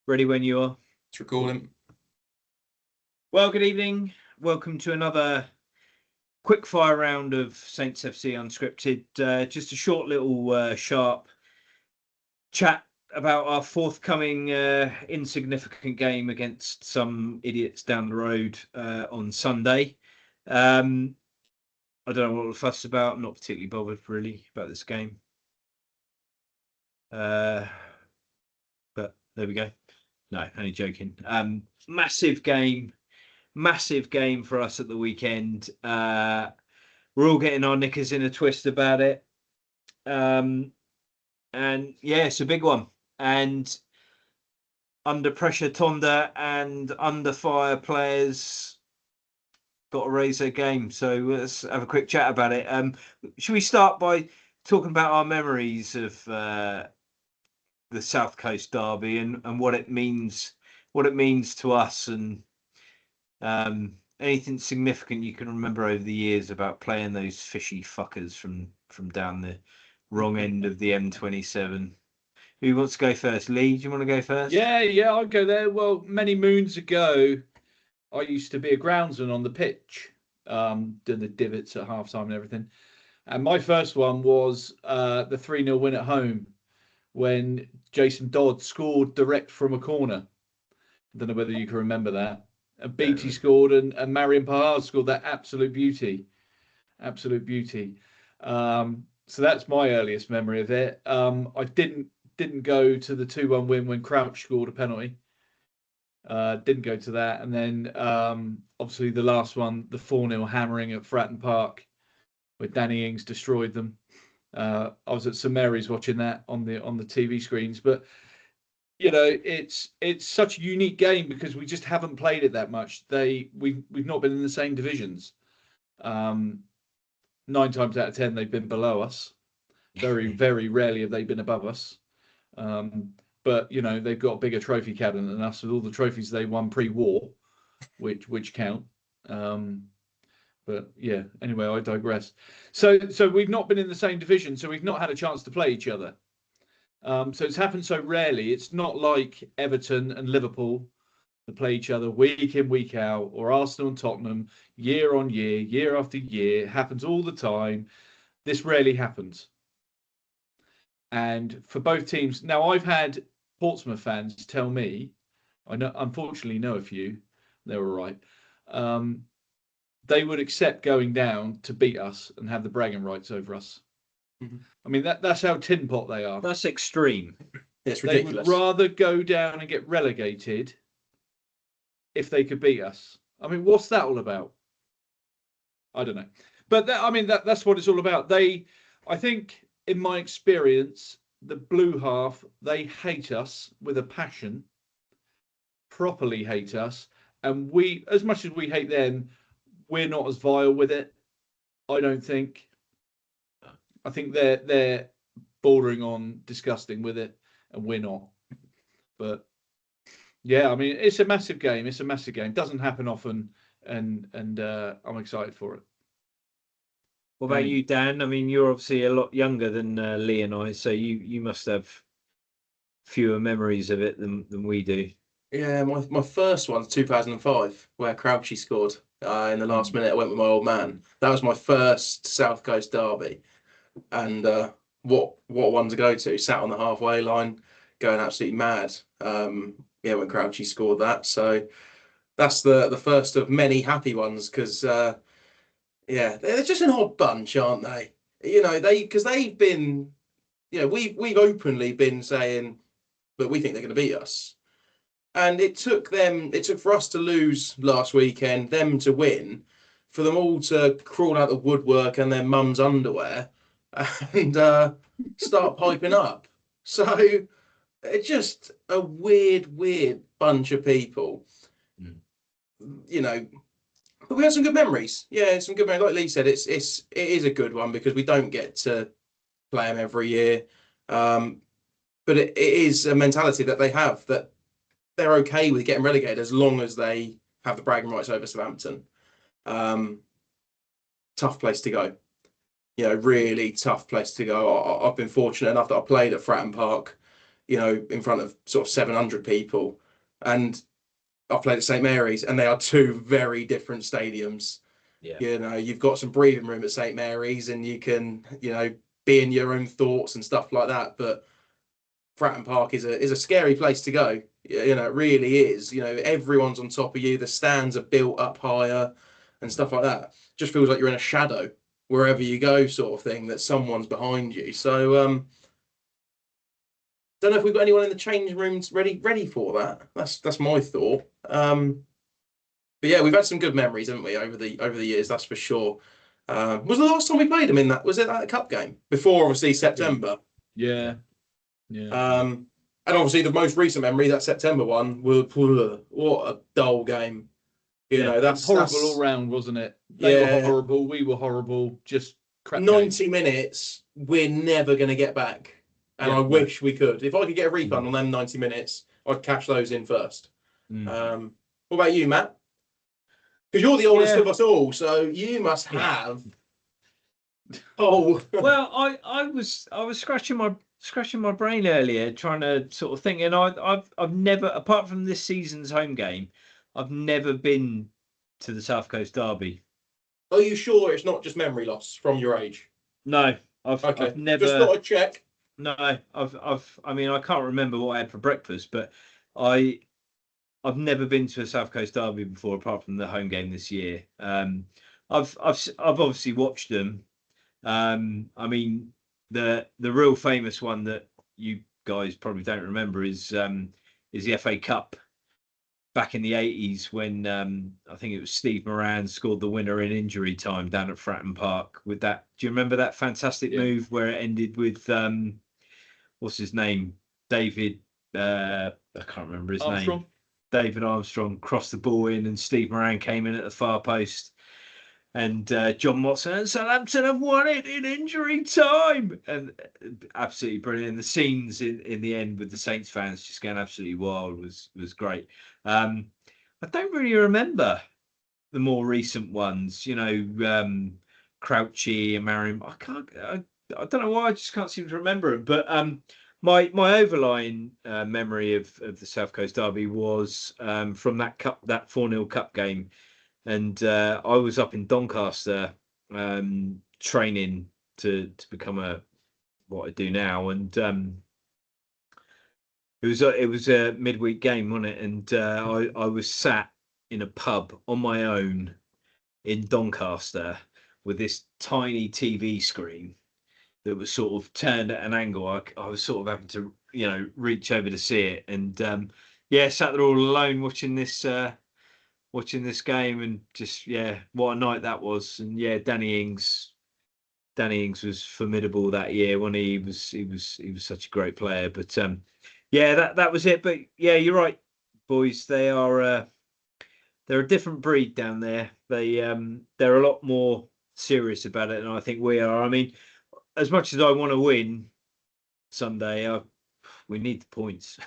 Ready when you are. It's recording. Well, good evening. Welcome to another quick fire round of Saints FC Unscripted. Just a short little sharp chat about our forthcoming insignificant game against some idiots down the road on Sunday. I don't know what the fuss about. I'm not particularly bothered really about this game. But there we go. No, only joking. Massive game for us at the weekend. We're all getting our knickers in a twist about it. And yeah, it's a big one. And under pressure, Tonda and under fire players got to raise their game. So let's have a quick chat about it. Should we start by talking about our memories of the South Coast Derby and what it means to us, and anything significant you can remember over the years about playing those fishy fuckers from down the wrong end of the M27. Who wants to go first? Lee, do you want to go first? Yeah, I'll go there. Well, many moons ago, I used to be a groundsman on the pitch, doing the divots at halftime and everything. And my first one was the 3-0 win at home when Jason Dodd scored direct from a corner. I don't know whether you can remember that. And Beattie scored and Marion Pahar scored that absolute beauty. So that's my earliest memory of it. I didn't go to the 2-1 win when Crouch scored a penalty. Didn't go to that. And then obviously the last one, the 4-0 hammering at Fratton Park, where Danny Ings destroyed them. I was at St Mary's watching that on the TV screens. But you know, it's such a unique game because we just haven't played it that much. We've not been in the same divisions. 9 times out of 10 they've been below us. Very, very rarely have they been above us. But you know, they've got a bigger trophy cabinet than us with all the trophies they won pre-war, which count. But yeah, anyway, I digress. So we've not been in the same division, so we've not had a chance to play each other. So it's happened so rarely. It's not like Everton and Liverpool that play each other week in, week out, or Arsenal and Tottenham year on year, year after year. It happens all the time. This rarely happens. And for both teams, now I've had Portsmouth fans tell me, I know, unfortunately know a few, they're all right. They would accept going down to beat us and have the bragging rights over us. Mm-hmm. I mean, that's how tin pot they are. That's extreme. It's ridiculous. They would rather go down and get relegated if they could beat us. I mean, what's that all about? I don't know. But that's what it's all about. I think, in my experience, the blue half, they hate us with a passion, properly hate us. And we, as much as we hate them, we're not as vile with it, I don't think. I think they're bordering on disgusting with it, and we're not. But yeah, I mean, it's a massive game. Doesn't happen often, and I'm excited for it. What about you, Dan? I mean, you're obviously a lot younger than Lee and I, so you must have fewer memories of it than we do. Yeah, my first one's 2005, where Crouchy scored in the last minute. I went with my old man. That was my first South Coast derby. And what one to go to? Sat on the halfway line, going absolutely mad. When Crouchy scored that. So that's the first of many happy ones because they're just an odd bunch, aren't they? You know, because they've been, you know, we've openly been saying that we think they're going to beat us. And it took for us to lose last weekend, them to win, for them all to crawl out the woodwork and their mum's underwear and start piping up. So it's just a weird bunch of people. You know, but we had some good memories. Yeah, some good memories. Like Lee said, it is a good one because we don't get to play them every year. But it is a mentality that they have, that they're okay with getting relegated as long as they have the bragging rights over Southampton. Tough place to go. You know, really tough place to go. I've been fortunate enough that I played at Fratton Park in front of sort of 700 people. And I've played at St Mary's, and they are two very different stadiums. Yeah. You've got some breathing room at St Mary's, and you can, be in your own thoughts and stuff like that. But Fratton Park is a scary place to go. It really is. Everyone's on top of you. The stands are built up higher and stuff like that. Just feels like you're in a shadow wherever you go, sort of thing, that someone's behind you. So don't know if we've got anyone in the change rooms ready for that. That's my thought. But yeah, we've had some good memories, haven't we, over the years? That's for sure. Was the last time we played them in that? Was it that cup game before? Obviously September. Yeah. And obviously the most recent memory, that September one, what a dull game. That's horrible all round, wasn't it? They were horrible. We were horrible. Just crap 90 game. minutes. We're never going to get back. And I wish we could. If I could get a refund on them 90 minutes, I'd cash those in first. What about you, Matt? Because you're the oldest of us all, so you must have. Oh, well, I was scratching my brain earlier, trying to sort of think, and I've never, apart from this season's home game, I've never been to the South Coast Derby. Are you sure it's not just memory loss from your age? No, I've never. Just thought I'd check. No, I mean, I can't remember what I had for breakfast, but I've never been to a South Coast Derby before, apart from the home game this year. I've obviously watched them. I mean, the real famous one that you guys probably don't remember is the FA Cup back in the 80s, when I think it was Steve Moran scored the winner in injury time down at Fratton Park with that. Do you remember that fantastic move where it ended with what's his name? David, I can't remember his name. David Armstrong crossed the ball in, and Steve Moran came in at the far post, and John Watson and Southampton have won it in injury time, and absolutely brilliant. The scenes in the end with the Saints fans just going absolutely wild was great. I don't really remember the more recent ones, Crouchy and Marion. I don't know why, I just can't seem to remember them. But my overlying memory of the South Coast Derby was from that 4-0 cup game, and I was up in Doncaster training to become what I do now, and it was a midweek game, wasn't it? And I was sat in a pub on my own in Doncaster with this tiny TV screen that was sort of turned at an angle. I was sort of having to, reach over to see it, and sat there all alone watching this game, and just what a night that was. And Danny Ings was formidable that year when he was such a great player. But that was it. But you're right, boys. They're a different breed down there. They're a lot more serious about it than I think we are. I mean, as much as I want to win Sunday, we need the points.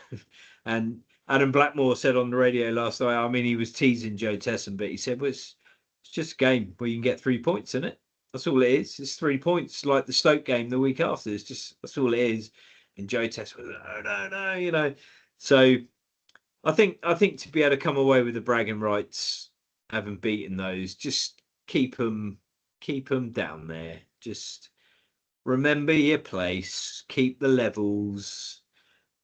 And Adam Blackmore said on the radio last night, I mean, he was teasing Joe Tesson, but he said, well, it's just a game where you can get 3 points, isn't it? That's all it is. It's 3 points, like the Stoke game the week after. That's all it is. And Joe Tesson was, no. So I think to be able to come away with the bragging rights, having beaten those, just keep them down there. Just remember your place, keep the levels,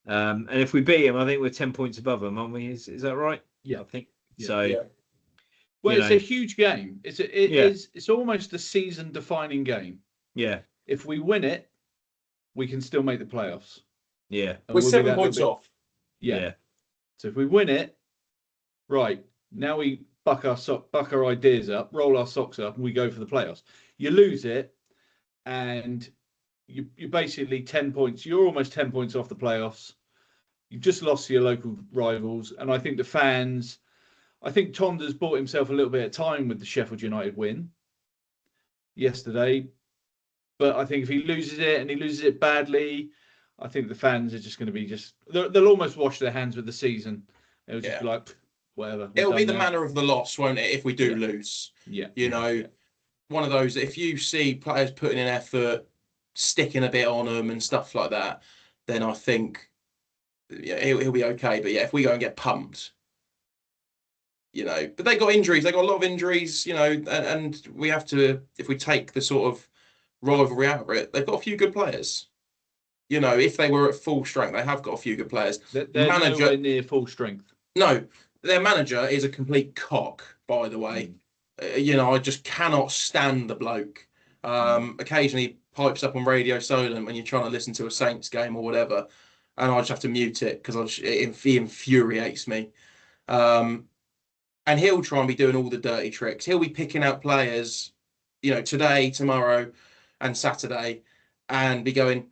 and if we beat them, I think we're 10 points above them, aren't we? Is that right? Yeah, I think so. Yeah. Well, it's a huge game. It's almost a season-defining game. Yeah. If we win it, we can still make the playoffs. Yeah. And we're 7 points off. Yeah. So if we win it, right, now we buck our ideas up, roll our socks up, and we go for the playoffs. You lose it, and you're basically 10 points. You're almost 10 points off the playoffs. You've just lost to your local rivals. And I think the fans, Tonder's bought himself a little bit of time with the Sheffield United win yesterday. But I think if he loses it, and he loses it badly, I think the fans are just going to be they'll almost wash their hands with the season. It'll just be like, whatever. It'll be the manner of the loss, won't it, if we do lose? Yeah. One of those, if you see players putting in effort, sticking a bit on them and stuff like that, then I think yeah, he'll be okay. But yeah, if we go and get pumped, but they got injuries. They got a lot of injuries, and we have to, if we take the sort of rivalry out of it, they've got a few good players. If they were at full strength, they have got a few good players. They're nowhere near full strength. No, their manager is a complete cock, by the way. I just cannot stand the bloke. Occasionally pipes up on Radio Solent when you're trying to listen to a Saints game or whatever, and I just have to mute it because he infuriates me. And he'll try and be doing all the dirty tricks. He'll be picking out players, today, tomorrow, and Saturday, and be going,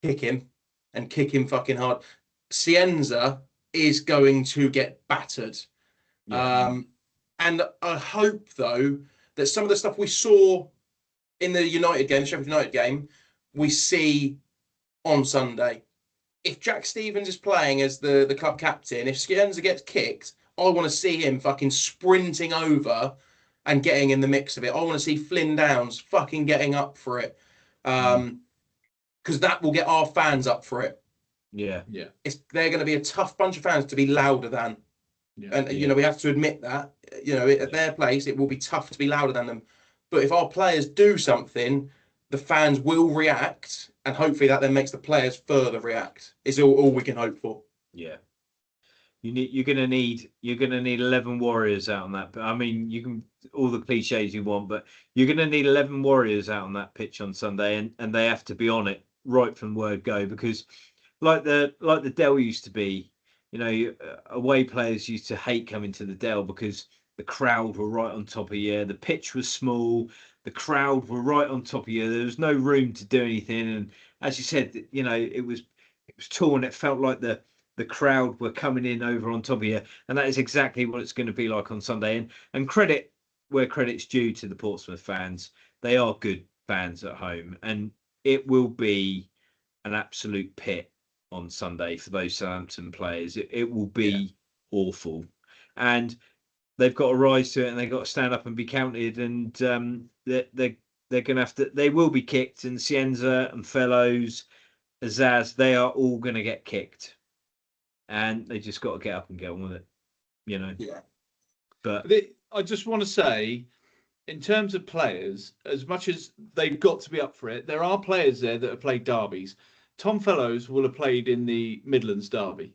kick him fucking hard. Cienza is going to get battered. Yeah. And I hope, though, that some of the stuff we saw in the United game, the Sheffield United game, we see on Sunday. If Jack Stevens is playing as the club captain, if Cienza gets kicked, I want to see him fucking sprinting over and getting in the mix of it. I want to see Flynn Downs fucking getting up for it. Because that will get our fans up for it. Yeah. They're going to be a tough bunch of fans to be louder than. Yeah. And, we have to admit that, at their place, it will be tough to be louder than them. But if our players do something, the fans will react. And hopefully that then makes the players further react. It's all we can hope for. Yeah. You're gonna need 11 warriors out on that. I mean, you can all the cliches you want, but you're gonna need 11 warriors out on that pitch on Sunday, and they have to be on it right from word go, because like the Dell used to be, away players used to hate coming to the Dell because the crowd were right on top of you. The pitch was small. The crowd were right on top of you. There was no room to do anything, and as you said, it was tall, and it felt like the crowd were coming in over on top of you, and that is exactly what it's going to be like on Sunday. And credit where credit's due to the Portsmouth fans. They are good fans at home, and it will be an absolute pit on Sunday for those Southampton players. It will be awful, and they've got to rise to it, and they've got to stand up and be counted. And they're going to have to. They will be kicked, and Cienza and Fellows, Azaz, they are all going to get kicked. And they just got to get up and get on with it, Yeah. But I just want to say, in terms of players, as much as they've got to be up for it, there are players there that have played derbies. Tom Fellows will have played in the Midlands derby,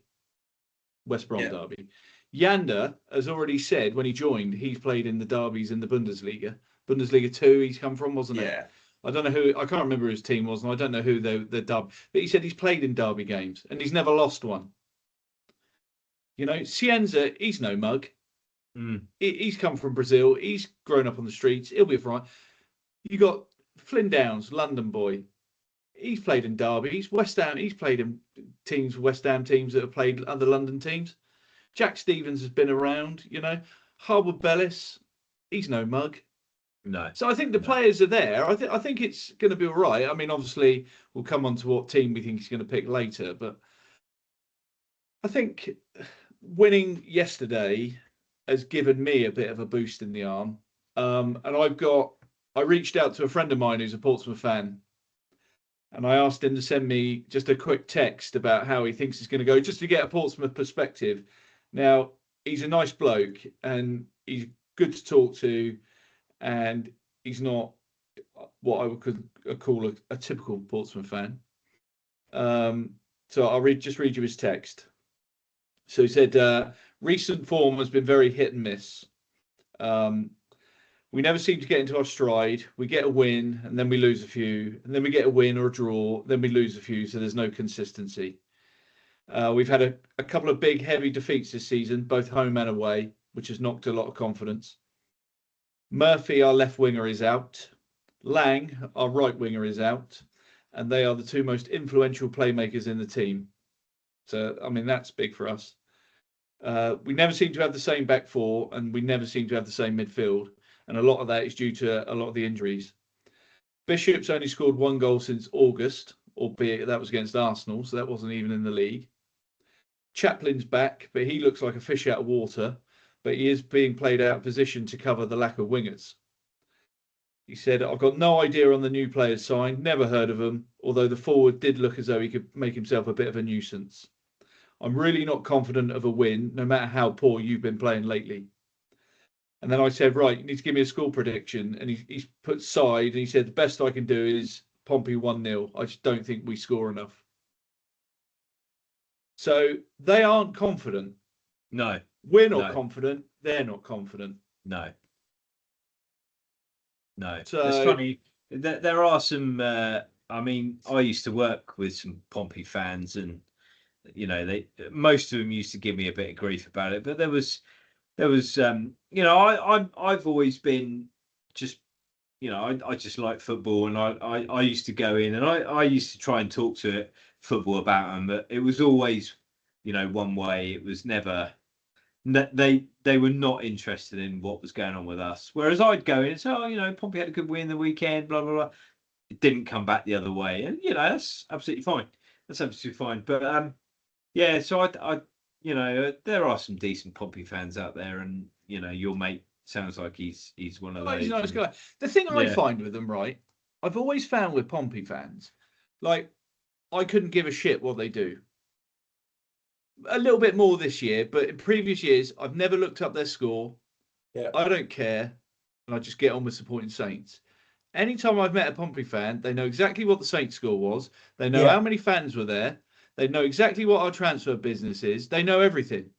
West Brom derby. Yander has already said when he joined, he's played in the derbies in the Bundesliga. Bundesliga 2 he's come from, wasn't it? Yeah. I don't know who, I can't remember who his team was, and I don't know who the derby, but he said he's played in derby games and he's never lost one. Cienza, he's no mug. He's come from Brazil. He's grown up on the streets. He'll be fine. You got Flynn Downs, London boy. He's played in derbies. West Ham, he's played in teams, West Ham teams that have played other London teams. Jack Stevens has been around, Harwood Bellis, he's no mug. No. So I think the players are there. I think it's going to be all right. I mean, obviously, we'll come on to what team we think he's going to pick later, but I think winning yesterday has given me a bit of a boost in the arm. And I reached out to a friend of mine who's a Portsmouth fan, and I asked him to send me just a quick text about how he thinks it's going to go, just to get a Portsmouth perspective. Now, he's a nice bloke and he's good to talk to, and he's not what I would call a typical Portsmouth fan. So I'll read you his text. So he said, recent form has been very hit and miss. We never seem to get into our stride. We get a win and then we lose a few, and then we get a win or a draw, then we lose a few, so there's no consistency. We've had a couple of big, heavy defeats this season, both home and away, which has knocked a lot of confidence. Murphy, our left winger, is out. Lang, our right winger, is out. And they are the two most influential playmakers in the team. So, I mean, that's big for us. We never seem to have the same back four, and we never seem to have the same midfield. And a lot of that is due to a lot of the injuries. Bishop's only scored 1 goal since August, albeit that was against Arsenal, so that wasn't even in the league. Chaplin's back, but he looks like a fish out of water, but he is being played out of position to cover the lack of wingers. He said, I've got no idea on the new players signed, never heard of them, although the forward did look as though he could make himself a bit of a nuisance. I'm really not confident of a win, no matter how poor you've been playing lately. And then I said, right, you need to give me a score prediction. And he's put side, and he said, the best I can do is Pompey 1-0. I just don't think we score enough. So they aren't confident. No. We're not confident. They're not confident. No. So it's funny. There are some. I mean, I used to work with some Pompey fans, and most of them used to give me a bit of grief about it. But there was I've always been just, I just like football, and I used to go in, and I used to try and talk to football about them, but it was always, one way. It was never. They were not interested in what was going on with us. Whereas I'd go in and say, Pompey had a good win the weekend, blah blah blah. It didn't come back the other way, and that's absolutely fine. That's absolutely fine. But yeah. So I there are some decent Pompey fans out there, and your mate sounds like he's one of those. He's a nice guy. The thing I find with them, right? I've always found with Pompey fans, like, I couldn't give a shit what they do. A little bit more this year, but in previous years, I've never looked up their score. Yeah. I don't care, and I just get on with supporting Saints. Anytime I've met a Pompey fan, they know exactly what the Saints score was. They know how many fans were there. They know exactly what our transfer business is. They know everything.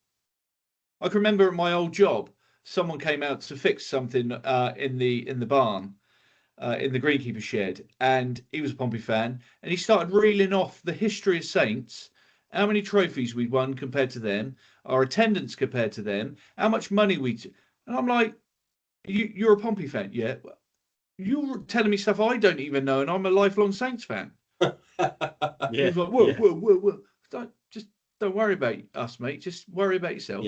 I can remember at my old job, someone came out to fix something in the barn, in the greenkeeper shed, and he was a Pompey fan, and he started reeling off the history of Saints, how many trophies we'd won compared to them, our attendance compared to them, how much money and I'm like, you're a Pompey fan, yeah? You're telling me stuff I don't even know, and I'm a lifelong Saints fan. He was like, whoa. Don't worry about us, mate. Just worry about yourself.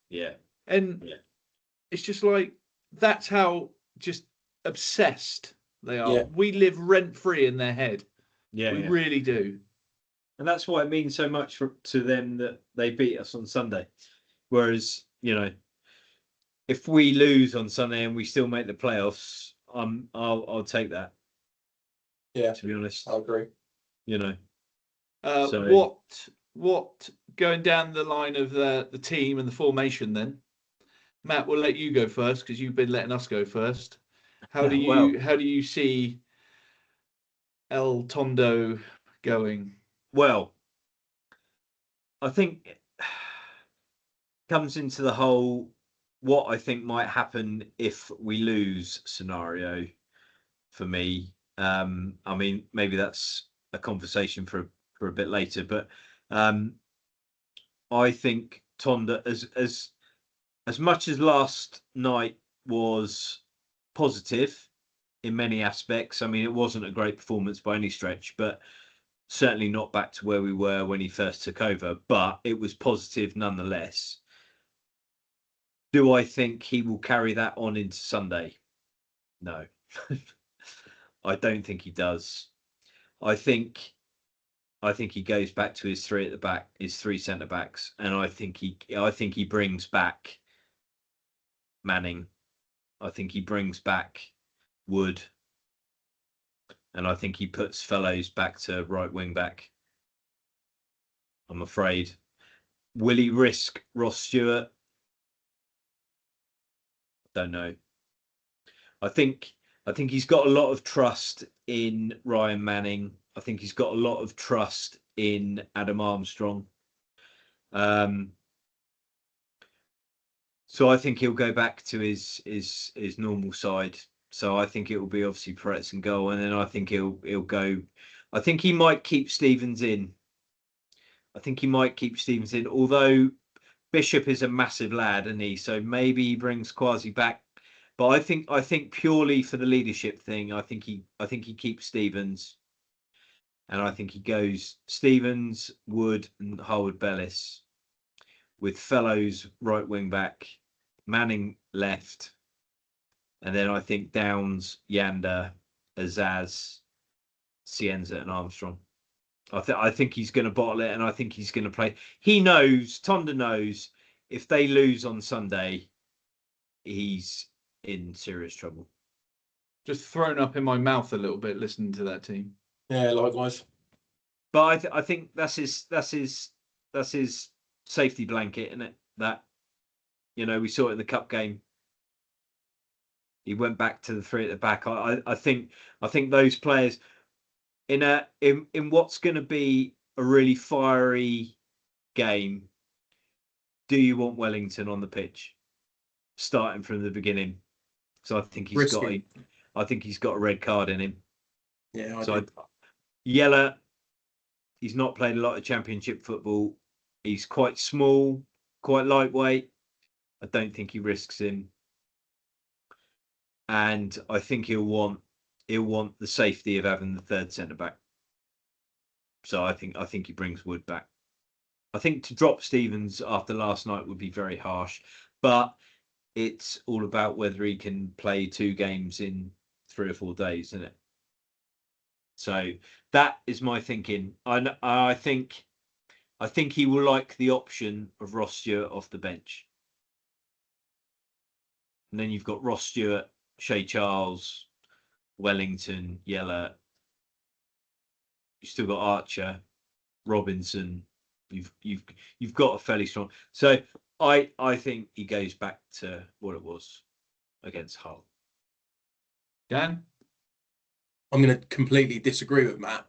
Yeah. And it's just like, that's how just obsessed they are. Yeah. We live rent-free in their head. We really do. And that's why it means so much to them that they beat us on Sunday. Whereas, if we lose on Sunday and we still make the playoffs, I'll take that. Yeah, to be honest, I agree. So What going down the line of the team and the formation then? Matt, we'll let you go first because you've been letting us go first. How do you see El Tondo going? Well, I think it comes into the whole what I think might happen if we lose scenario for me. I mean, maybe that's a conversation for a bit later, but I think Tonda, as much as last night was positive in many aspects. I mean, it wasn't a great performance by any stretch, but certainly not back to where we were when he first took over, but it was positive nonetheless. Do I think he will carry that on into Sunday? No. I don't think he does. I think he goes back to his three at the back, his three centre backs, and I think he brings back Manning. I think he brings back Wood, and I think he puts Fellows back to right wing back. I'm afraid. Will he risk Ross Stewart? Don't know. I think he's got a lot of trust in Ryan Manning. I think he's got a lot of trust in Adam Armstrong. So I think he'll go back to his normal side. So I think it will be obviously Peretz and goal, and then I think he'll go. I think he might keep Stevens in. Although Bishop is a massive lad, isn't he? So maybe he brings Kwasi back. But I think purely for the leadership thing, I think he keeps Stevens, and I think he goes Stevens, Wood, and Harwood Bellis, with Fellows right wing back, Manning left, and then I think Downs, Yanda, Azaz, Cienza, and Armstrong. I think he's going to bottle it, and I think he's going to play. Tonda knows if they lose on Sunday, he's in serious trouble. Just thrown up in my mouth a little bit listening to that team. Yeah, likewise. But I think that's his safety blanket, isn't it? That, we saw it in the cup game. He went back to the three at the back. I think those players in what's going to be a really fiery game. Do you want Wellington on the pitch, starting from the beginning? So I think he's got a red card in him. Yeah, Yellow. He's not played a lot of Championship football. He's quite small, quite lightweight. I don't think he risks him, and I think he'll want the safety of having the third centre back. So I think he brings Wood back. I think to drop Stevens after last night would be very harsh, but it's all about whether he can play 2 games in 3 or 4 days, isn't it? So that is my thinking. I think he will like the option of Ross Stewart off the bench. And then you've got Ross Stewart, Shea Charles, Wellington, Yella. You've still got Archer, Robinson. You've got a fairly strong. So I think he goes back to what it was against Hull. Dan? I'm going to completely disagree with Matt.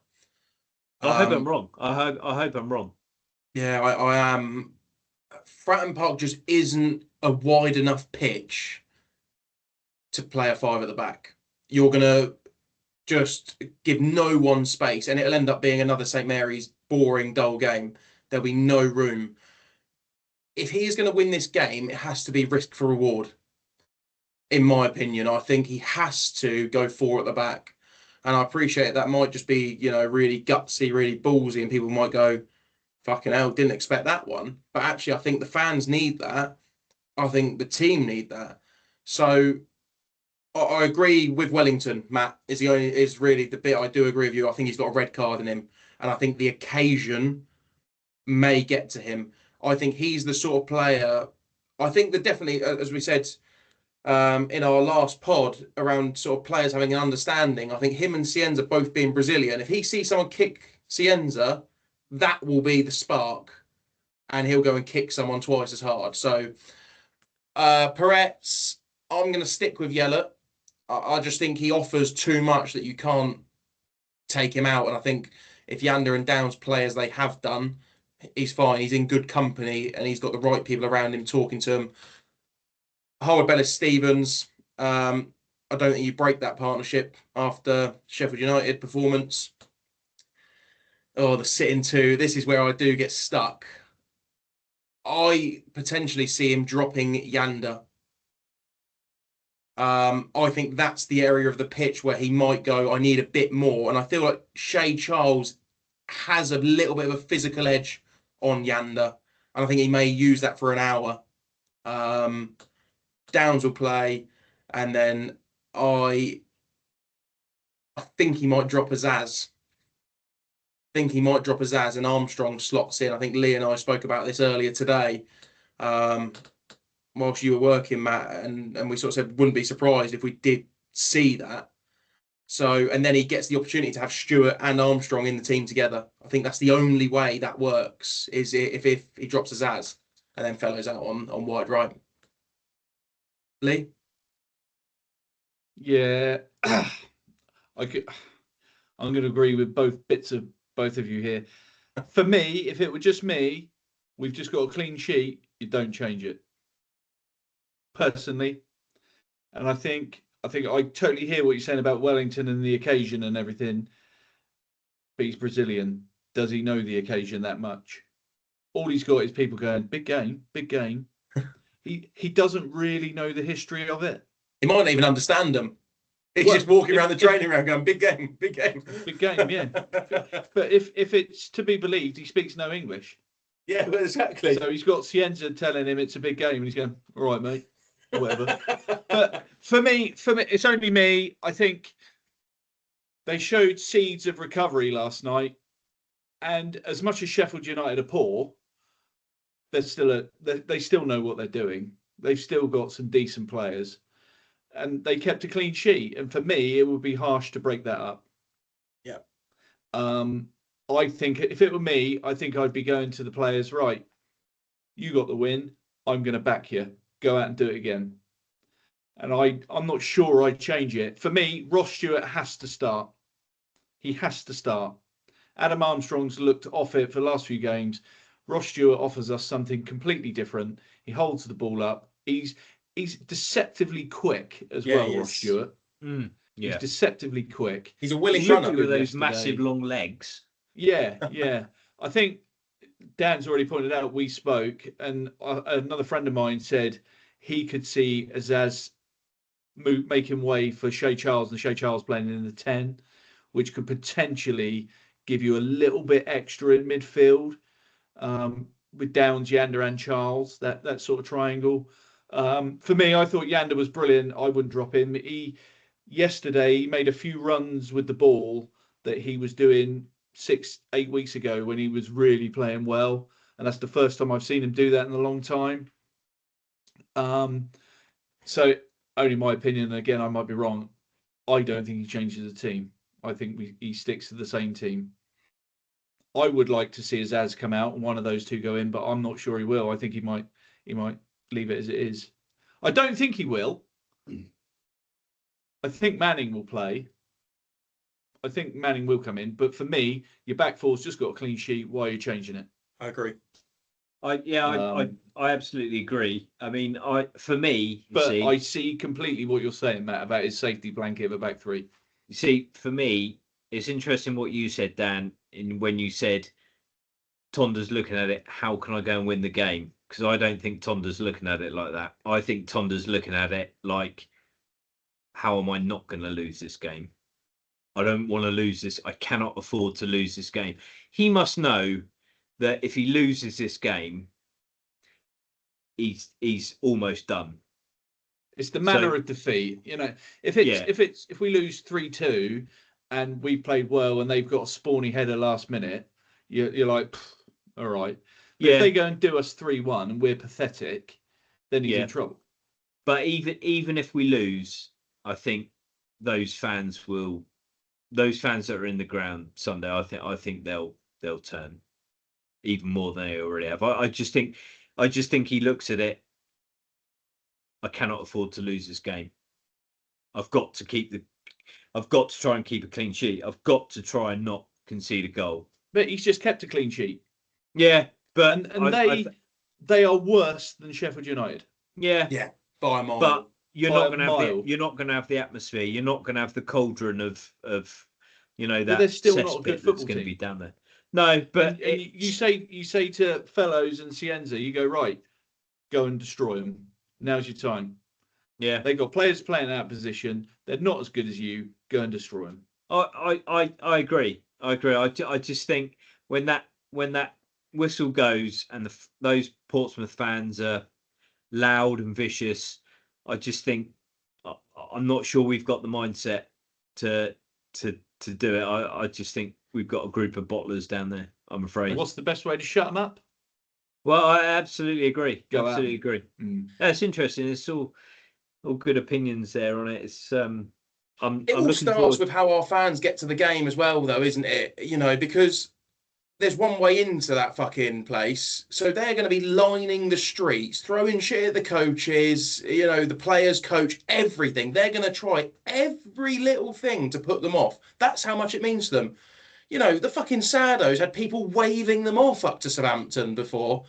I hope I'm wrong. I hope I'm wrong. Yeah, I am. Fratton Park just isn't a wide enough pitch to play a 5 at the back. You're going to just give no one space, and it'll end up being another St Mary's boring, dull game. There'll be no room. If he is going to win this game, it has to be risk for reward. In my opinion, I think he has to go 4 at the back. And I appreciate that might just be, really gutsy, really ballsy, and people might go, fucking hell, didn't expect that one. But actually, I think the fans need that. I think the team need that. So I agree with Wellington, Matt, is really the bit I do agree with you. I think he's got a red card in him. And I think the occasion may get to him. I think he's the sort of player, I think that definitely, as we said in our last pod around sort of players having an understanding, I think him and Cienza both being Brazilian, if he sees someone kick Cienza, that will be the spark, and he'll go and kick someone twice as hard. So Peretz, I'm going to stick with Yella. I just think he offers too much that you can't take him out. And I think if Yander and Downs play as they have done, he's fine. He's in good company, and he's got the right people around him talking to him. Howard Bellis Stevens, I don't think you break that partnership after Sheffield United performance. Oh, the sitting 2. This is where I do get stuck. I potentially see him dropping Yander. I think that's the area of the pitch where he might go, I need a bit more. And I feel like Shea Charles has a little bit of a physical edge on Yander. And I think he may use that for an hour. Downs will play. And then I think he might drop Azaz. And Armstrong slots in. I think Lee and I spoke about this earlier today. Whilst you were working, Matt, and we sort of said wouldn't be surprised if we did see that. So, and then he gets the opportunity to have Stewart and Armstrong in the team together. I think that's the only way that works, is if he drops Azaz and then Fellows out on wide right. Lee? Yeah, I'm going to agree with both bits of both of you here. For me, if it were just me, we've just got a clean sheet, you don't change it. Personally. And I think I totally hear what you're saying about Wellington and the occasion and everything. But he's Brazilian. Does he know the occasion that much? All he's got is people going, big game, big game. He doesn't really know the history of it. He might not even understand them. He's just walking around the training ground going, big game, big game. Big game, yeah. But if it's to be believed, he speaks no English. Yeah, exactly. So he's got Cienza telling him it's a big game, and he's going, all right, mate, or whatever. But for me, it's only me. I think they showed seeds of recovery last night, and as much as Sheffield United are poor, they still know what they're doing. They've still got some decent players, and they kept a clean sheet. And for me, it would be harsh to break that up. Yeah. I think if it were me, I think I'd be going to the players, right, You got the win. I'm going to back you. Go out and do it again. And I'm not sure I'd change it. For me, Ross Stewart has to start. He has to start. Adam Armstrong's looked off it for the last few games. Ross Stewart offers us something completely different. He holds the ball up. He's deceptively quick as well, Ross Stewart. He's deceptively quick. He's a willing runner runner with those massive long legs. Yeah. I think Dan's already pointed out we spoke, and another friend of mine said he could see Azaz making way for Shea Charles, and Shea Charles playing in the 10, which could potentially give you a little bit extra in midfield with Downs, Yander and Charles, that sort of triangle. For me, I thought Yander was brilliant. I wouldn't drop him. Yesterday, he made a few runs with the ball that he was doing 6-8 weeks ago when he was really playing well. And that's the first time I've seen him do that in a long time. So only my opinion, and again, I might be wrong. I don't think he changes the team. I think he sticks to the same team. I would like to see Azaz come out and one of those two go in, but I'm not sure he will. I think he might leave it as it is. I don't think he will. I think Manning will play. I think Manning will come in, but for me, your back four's just got a clean sheet. Why are you changing it? I agree. I absolutely agree. I mean, I see completely what you're saying, Matt, about his safety blanket of a back three. You see, for me, it's interesting what you said, Dan, when you said Tonda's looking at it, how can I go and win the game? Because I don't think Tonda's looking at it like that. I think Tonda's looking at it like, how am I not going to lose this game? I don't want to lose this. I cannot afford to lose this game. He must know that if he loses this game, he's almost done. It's the manner of defeat. You know, if we lose 3-2 and we played well and they've got a spawny header last minute, you're like, all right. But if they go and do us 3-1 and we're pathetic, then he's in trouble. But even if we lose, I think those fans that are in the ground Sunday, I think they'll turn even more than they already have. I just think he looks at it. I cannot afford to lose this game. I've got to try and keep a clean sheet. I've got to try and not concede a goal. But he's just kept a clean sheet. Yeah, but they are worse than Sheffield United. Yeah, by a mile. But you're not going to have the atmosphere. You're not going to have the cauldron of that. But they're still not a good football that's going team. to be down there. No, but and you say to Fellows and Cienza, you go, right, go and destroy them. Now's your time. Yeah, they got players playing out of position. They're not as good as you. Go and destroy them. I agree. I just think when that whistle goes and those Portsmouth fans are loud and vicious, I just think I'm not sure we've got the mindset to do it. I just think we've got a group of bottlers down there, I'm afraid. What's the best way to shut them up? Well, I absolutely agree. Absolutely agree. That's interesting. It's all good opinions there on it. It's it all starts with how our fans get to the game as well, though, isn't it? You know, because there's one way into that fucking place, so they're going to be lining the streets, throwing shit at the coaches, the players, coach, everything. They're going to try every little thing to put them off. That's how much it means to them. The fucking Sardos had people waving them off up to Southampton before.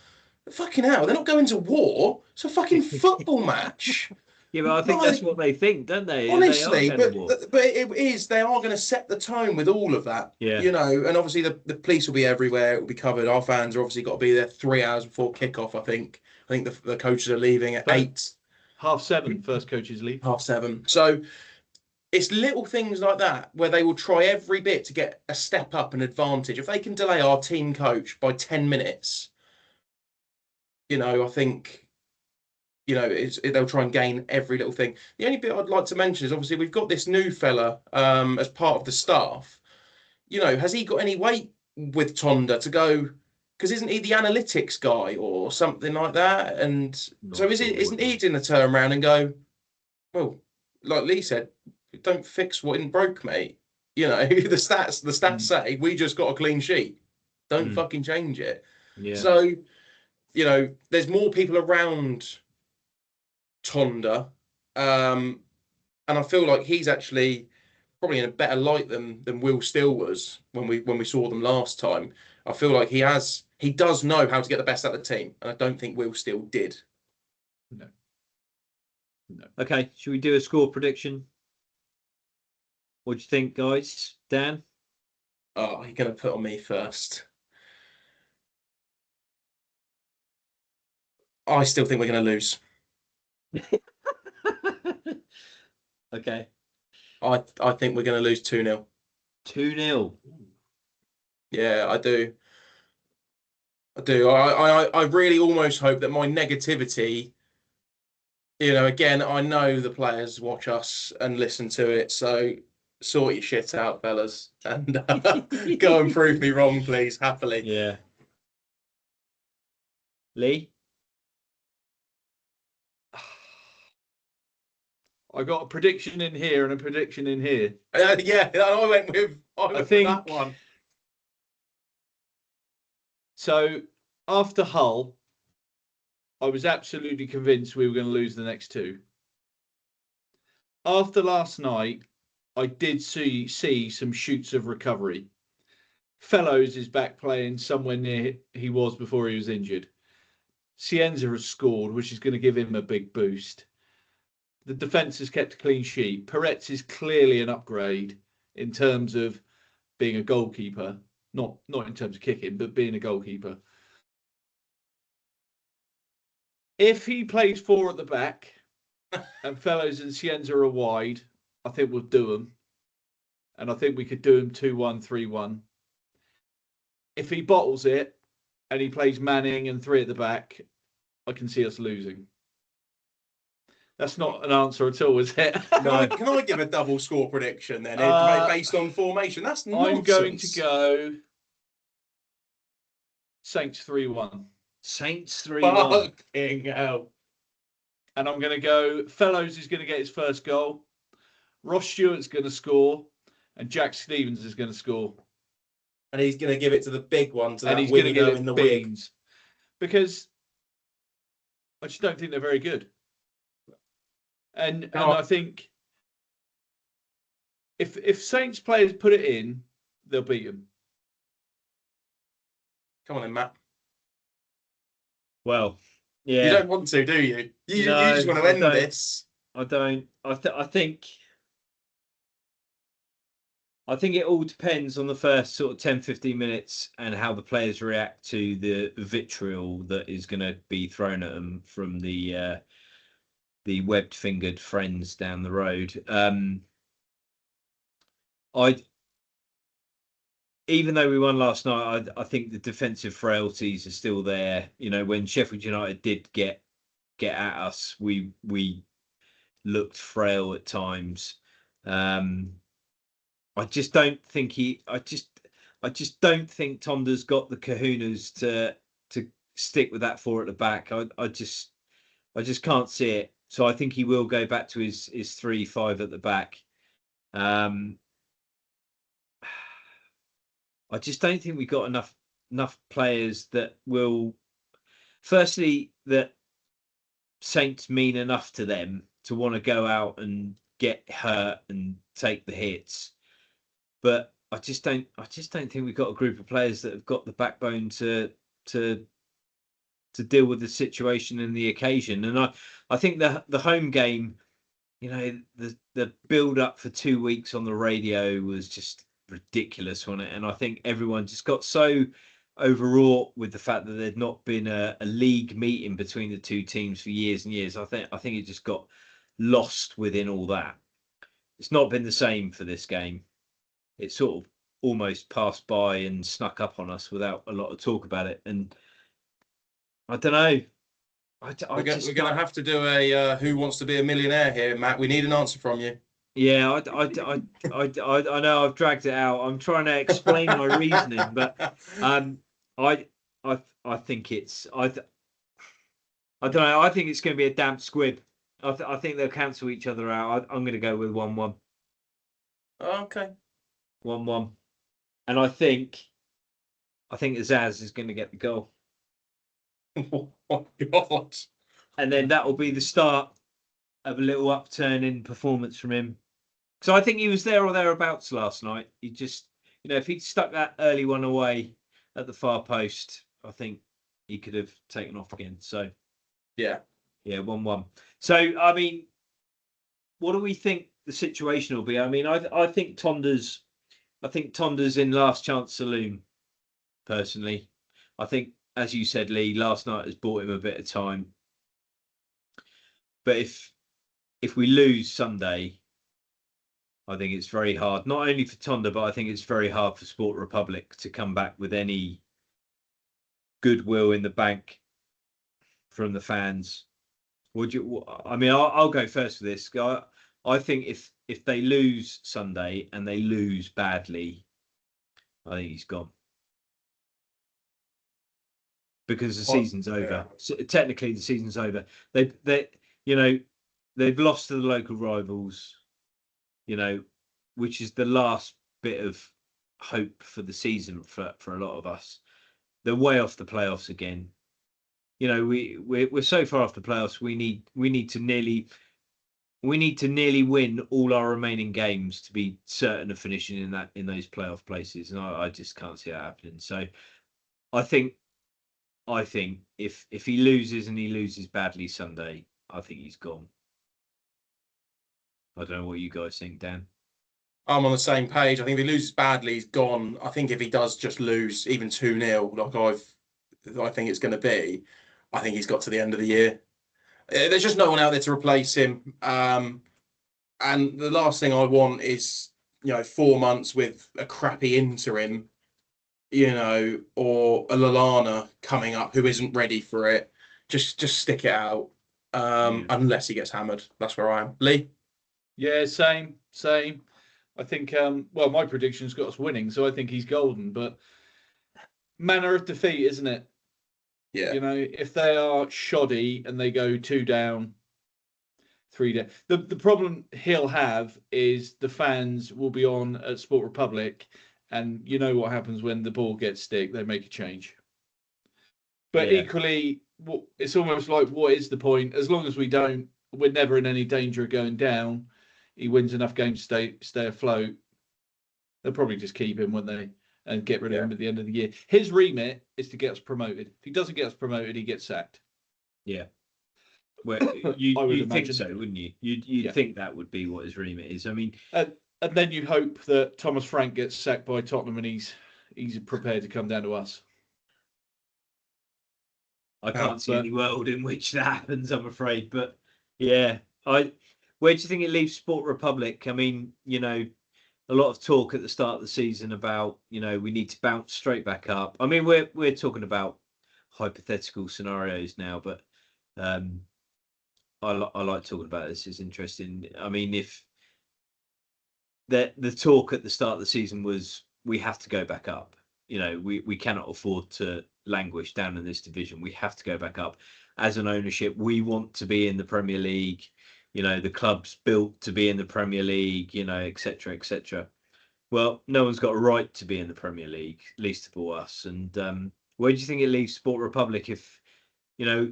Fucking hell, they're not going to war. It's a fucking football match. Yeah, but I think that's what they think, don't they? Honestly, but it is. They are going to set the tone with all of that. Yeah. And obviously the police will be everywhere. It will be covered. Our fans are obviously got to be there 3 hours before kickoff. I think the coaches are leaving at 8. 7:30. First coaches leave. 7:30. So it's little things like that where they will try every bit to get a step up, an advantage. If they can delay our team coach by 10 minutes, I think. They'll try and gain every little thing. The only bit I'd like to mention is obviously we've got this new fella as part of the staff. Has he got any weight with Tonda to go? Because isn't he the analytics guy or something like that? And so isn't he going to turn around and go, well, like Lee said, don't fix what isn't broke, mate. The stats say we just got a clean sheet. Don't fucking change it. Yeah. So you know, there's more people around Tonda, and I feel like he's actually probably in a better light than Will Still was when we saw them last time. I feel like he does know how to get the best out of the team, and I don't think Will Still did. No. Okay, should we do a score prediction? What do you think, guys? Dan? Oh, you're going to put on me first. I still think we're going to lose. Okay. I think we're going to lose 2-0. 2-0. Yeah, I do. I really almost hope that my negativity, you know, again, I know the players watch us and listen to it, so sort your shit out, fellas, and go and prove me wrong, please, happily. Yeah. Lee? I got a prediction in here and a prediction in here. Yeah, I went with that one. So after Hull, I was absolutely convinced we were going to lose the next two. After last night, I did see some shoots of recovery. Fellows is back playing somewhere near he was before he was injured. Cienza has scored, which is going to give him a big boost. The defence has kept a clean sheet. Peretz is clearly an upgrade in terms of being a goalkeeper, not in terms of kicking, but being a goalkeeper. If he plays four at the back and Fellows and Cienza are wide, I think we'll do them. And I think we could do him 2-1, 3-1. If he bottles it and he plays Manning and three at the back, I can see us losing. That's not an answer at all, is it? No. Can I give a double score prediction then, based on formation? That's nonsense. I'm going to go Saints 3-1. Saints 3-1. Fucking hell. And I'm going to go Fellows is going to get his first goal. Ross Stewart's going to score. And Jack Stevens is going to score. And he's going to give it to the big one, to and that he's going to give it in the beans. Because I just don't think they're very good. And I think if Saints players put it in, they'll beat them. Come on then, Matt. Well, yeah. You don't want to, do you? You just want to end this. I don't. I think it all depends on the first sort of 10, 15 minutes and how the players react to the vitriol that is going to be thrown at them from the webbed-fingered friends down the road. Even though we won last night, I think the defensive frailties are still there. You know, when Sheffield United did get at us, we looked frail at times. I just don't think I just don't think Tonda's got the kahunas to stick with that four at the back. I just can't see it. So I think he will go back to his 3-5 at the back. I just don't think we've got enough players that will. Firstly, that Saints mean enough to them to want to go out and get hurt and take the hits. But I just don't think we've got a group of players that have got the backbone to deal with the situation and the occasion. And I think the home game, you know, the build up for 2 weeks on the radio was just ridiculous, wasn't it? And I think everyone just got so overwrought with the fact that there'd not been a league meeting between the two teams for years and years. I think it just got lost within all that. It's not been the same for this game. It sort of almost passed by and snuck up on us without a lot of talk about it. And I don't know. We're going to have to do a Who Wants to Be a Millionaire here, Matt. We need an answer from you. Yeah, I know I've dragged it out. I'm trying to explain my reasoning, but I think it's I don't know. I think it's going to be a damp squib. I think they'll cancel each other out. I'm going to go with 1-1. Okay. 1-1, and I think Azaz is going to get the goal. Oh my God. And then that will be the start of a little upturn in performance from him. So I think he was there or thereabouts last night. He just, if he'd stuck that early one away at the far post, I think he could have taken off again. So Yeah. 1-1. So I mean, what do we think the situation will be? I mean, I think Tonder's in last chance saloon. Personally, I think, as you said, Lee, last night has bought him a bit of time. But if we lose Sunday, I think it's very hard, not only for Tonda, but I think it's very hard for Sport Republic to come back with any goodwill in the bank from the fans. I mean, I'll go first for this. I think if they lose Sunday and they lose badly, I think he's gone. Because the season's over. So technically, the season's over. They've lost to the local rivals, which is the last bit of hope for the season for a lot of us. They're way off the playoffs again. We're so far off the playoffs. We need to nearly win all our remaining games to be certain of finishing in those playoff places, and I just can't see that happening. So I think if he loses and he loses badly Sunday, I think he's gone. I don't know what you guys think, Dan. I'm on the same page. I think if he loses badly, he's gone. I think if he does just lose even 2-0, like I think it's going to be, I think he's got to the end of the year. There's just no one out there to replace him. And the last thing I want is, 4 months with a crappy interim, or a Lallana coming up who isn't ready for it. Just stick it out, unless he gets hammered. That's where I am. Lee? Yeah, same. I think, my prediction's got us winning, so I think he's golden. But manner of defeat, isn't it? Yeah. If they are shoddy and they go 2 down, 3 down, the problem he'll have is the fans will be on at Sport Republic, and you know what happens when the ball gets stick, they make a change. But equally, it's almost like, what is the point? As long as we're never in any danger of going down. He wins enough games to stay afloat. They'll probably just keep him, won't they? And get rid of him at the end of the year. His remit is to get us promoted. If he doesn't get us promoted, he gets sacked. Yeah. Well, you'd think imagine so, wouldn't you? You'd think that would be what his remit is. I mean, and then you hope that Thomas Frank gets sacked by Tottenham and he's prepared to come down to us. I can't see any world in which that happens, I'm afraid. But yeah, where do you think it leaves Sport Republic? I mean, a lot of talk at the start of the season about, we need to bounce straight back up. I mean, we're talking about hypothetical scenarios now, but I like talking about this. It's interesting. I mean, if the talk at the start of the season was we have to go back up, we cannot afford to languish down in this division. We have to go back up. As an ownership, we want to be in the Premier League. The club's built to be in the Premier League, etc., etc. Well, no one's got a right to be in the Premier League, least of all us. And where do you think it leaves Sport Republic if,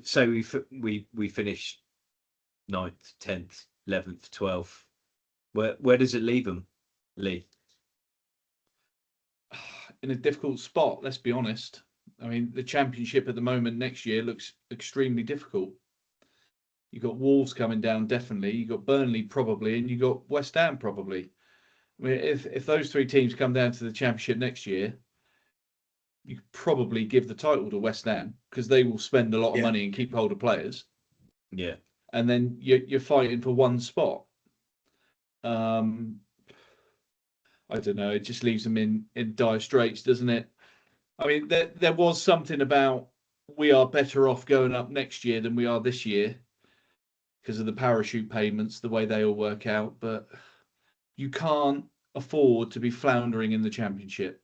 say we finish 9th, 10th, 11th, 12th? Where does it leave them, Lee? In a difficult spot, let's be honest. I mean, the Championship at the moment next year looks extremely difficult. You've got Wolves coming down, definitely. You've got Burnley, probably, and you've got West Ham, probably. I mean, if those 3 teams come down to the Championship next year, you could probably give the title to West Ham because they will spend a lot of money and keep hold of players. Yeah. And then you're fighting for one spot. I don't know. It just leaves them in dire straits, doesn't it? I mean, there was something about we are better off going up next year than we are this year because of the parachute payments, the way they all work out. But you can't afford to be floundering in the Championship.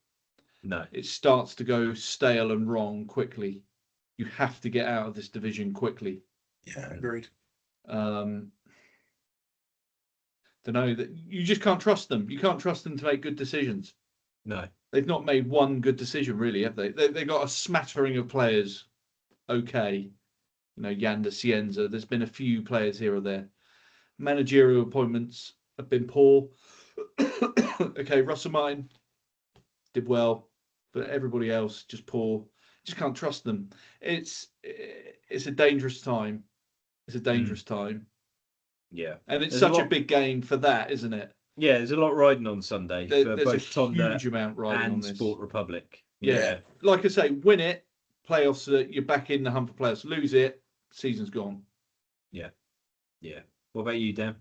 No. It starts to go stale and wrong quickly. You have to get out of this division quickly. Yeah, agreed. Don't know, that you just can't trust them. You can't trust them to make good decisions. No. They've not made one good decision, really, have they? They got a smattering of players okay. You know, Yanda Cienza. There's been a few players here or there. Managerial appointments have been poor. Okay, Russell Martin did well, but everybody else just poor. Just can't trust them. It's a dangerous time. It's a dangerous time. Yeah, And it's there's such a big game for that, isn't it? Yeah, there's a lot riding on Sunday for There's a both Tonda huge amount riding on and this. Sport Republic. Yeah. Like I say, win it, playoffs, you're back in the hunt for playoffs. Lose it, season's gone. Yeah. What about you, Dan?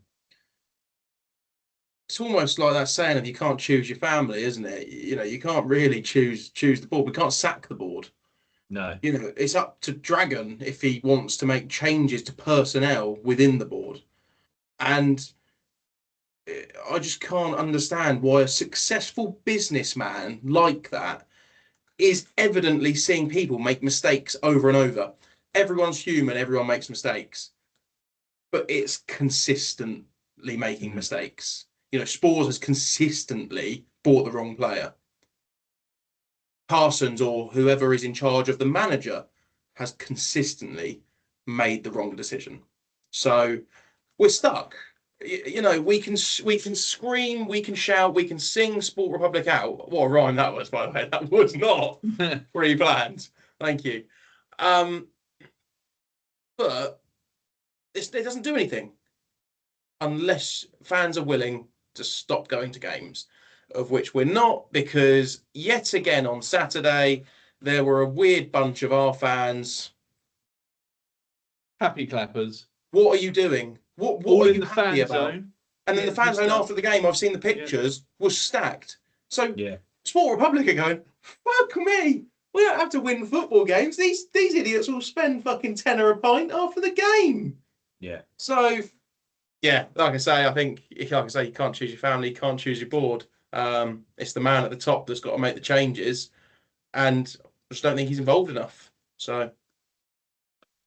It's almost like that saying of you can't choose your family, isn't it? You know, you can't really choose the board. We can't sack the board. No. You know, it's up to Dragon if he wants to make changes to personnel within the board. And I just can't understand why a successful businessman like that is evidently seeing people make mistakes over and over. Everyone's human, everyone makes mistakes, but it's consistently making mistakes. You know, Spores has consistently bought the wrong player. Parsons or whoever is in charge of the manager has consistently made the wrong decision. So we're stuck. You know, we can scream, we can shout, we can sing Sport Republic out. What a rhyme that was, by the way. That was not pre-planned. Thank you. But it doesn't do anything unless fans are willing to stop going to games, of which we're not, because yet again on Saturday there were a weird bunch of our fans. Happy clappers. What are you doing? What All are in you the happy fan about? zone. And then the fan zone after the game, I've seen the pictures, was stacked. So Sport Republic are going, fuck me. We don't have to win football games. These idiots will spend fucking tenner a pint after the game. Yeah. So, yeah, like I say, I think, you can't choose your family, you can't choose your board. It's the man at the top that's got to make the changes. And I just don't think he's involved enough. So,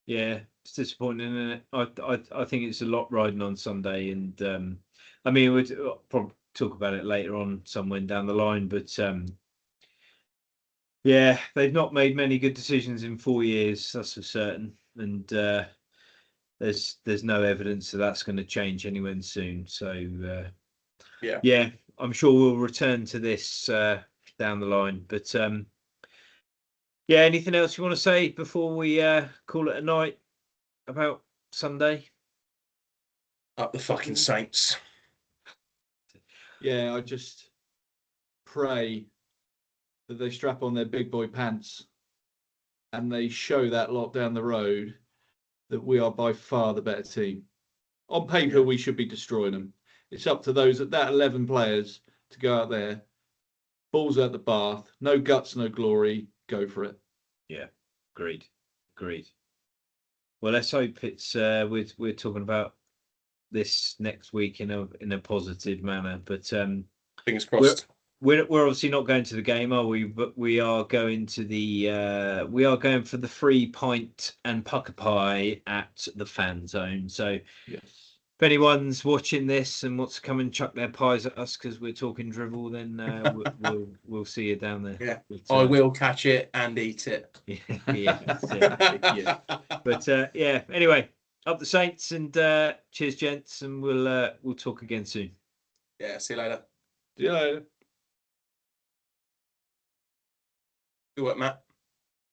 yeah, it's disappointing, isn't it? I think it's a lot riding on Sunday, and I mean we'll probably talk about it later on somewhere down the line, but yeah, they've not made many good decisions in 4 years, that's for certain, and there's no evidence that that's going to change anyone soon. So yeah, I'm sure we'll return to this down the line, but yeah, anything else you want to say before we call it a night about Sunday? Up the fucking Saints. Yeah, I just pray that they strap on their big boy pants and they show that lot down the road that we are by far the better team. On paper, we should be destroying them. It's up to those at that 11 players to go out there, balls out the bath, no guts, no glory, go for it. Yeah, agreed. Well, let's hope it's we're talking about this next week in a positive manner. But fingers crossed. We're obviously not going to the game, are we? But we are going to we are going for the free pint and pucker pie at the fan zone. So yes, if anyone's watching this and wants to come and chuck their pies at us because we're talking drivel, then we'll see you down there. Yeah, but, I will catch it and eat it. Yeah. But yeah. Anyway, up the Saints, and cheers, gents, and we'll talk again soon. Yeah, see you later. See you later. Good work, Matt.